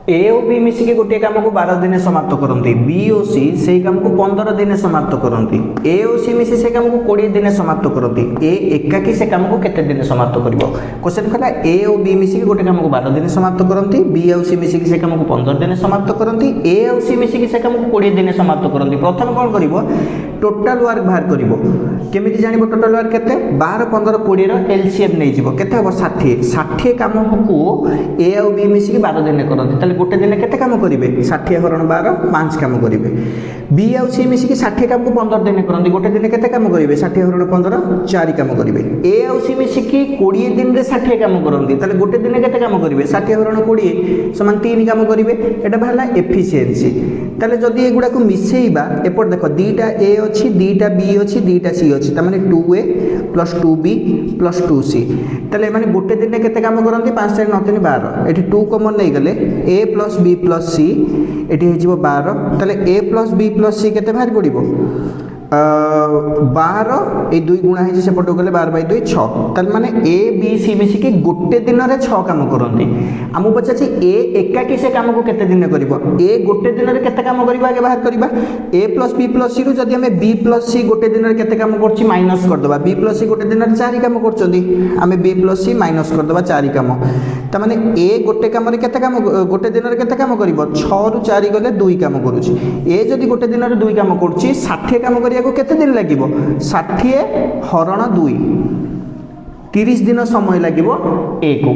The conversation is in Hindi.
ए और बी मिसिकी गोटे काम को 12 दिन समाप्त करती, बी और सी से काम को 15 दिन समाप्त करती, ए और सी मिसी से काम को 20 दिन समाप्त करती, ए एकाकी से काम को केते दिन समाप्त करिवो। क्वेश्चन कहला ए और बी मिसिकी गोटे काम को 12 दिन समाप्त करती, बी और सी मिसिकी से काम को 15 दिन समाप्त करती, ए और सी मिसिकी से काम को 20 दिन समाप्त करती। प्रथम कोन करिवो टोटल वर्क बाहर करिवो। केमिति जानिबो टोटल वर्क केते 12 15 20 रो एलसीएम नै जिवो केते हो 60 60 काम को ए और बी मिसिकी 12 दिन करती, ताले गोटे दिन केते काम करिवे 60 हरण 12 5 काम करिवे। बी और सी मिसिकी 60 काम को 15 दिन करती, गोटे दिन केते काम करिवे 60 हरण 15 4 काम करिवे। ए और सी मिसिकी 20 दिन रे 60 काम करती, ताले गोटे दिन केते काम करिवे 60 हरण 20 समान 3 काम करिवे। एटा भाला एफिशिएंसी। ताले जदी एगुडा को मिसेइबा एपट देखो दीटा ए अछि दीटा बी अछि दीटा सी अछि, त माने 2a + 2b + 2c। ताले माने गोटे दिन केते काम करती 5 4 9 3 12, एठी 2 कॉमन नै गले a + b + c एठी हे जिवो 12। ताले a + b + c केते बाहर पड़िबो 12 ए 2 गुणा हे से पटो गले 12/2 6। ताल माने ए बी सी मिसी के गोटे दिन रे 6 काम करंती। हमु पछाछि ए एकाकी से काम को केते दिन करिवो, ए गोटे दिन रे केते काम करिवो आगे बाहर करबा। a + b + c रु जदी हमें b + c गोटे दिन रे केते काम करछि माइनस कर दबा, b + c गोटे दिन रे 4 काम करछंती, हमें b + c माइनस कर दबा 4 काम। त माने ए गोटे काम रे केते काम गोटे दिन रे केते काम करिवो 6 रु 4 गले 2 काम करूछि। ए जदी गोटे दिन रे 2 काम करछि 60 काम करिया को केते दिन लागिवो 60 हरण 2 30 दिन समय लागिवो ए को।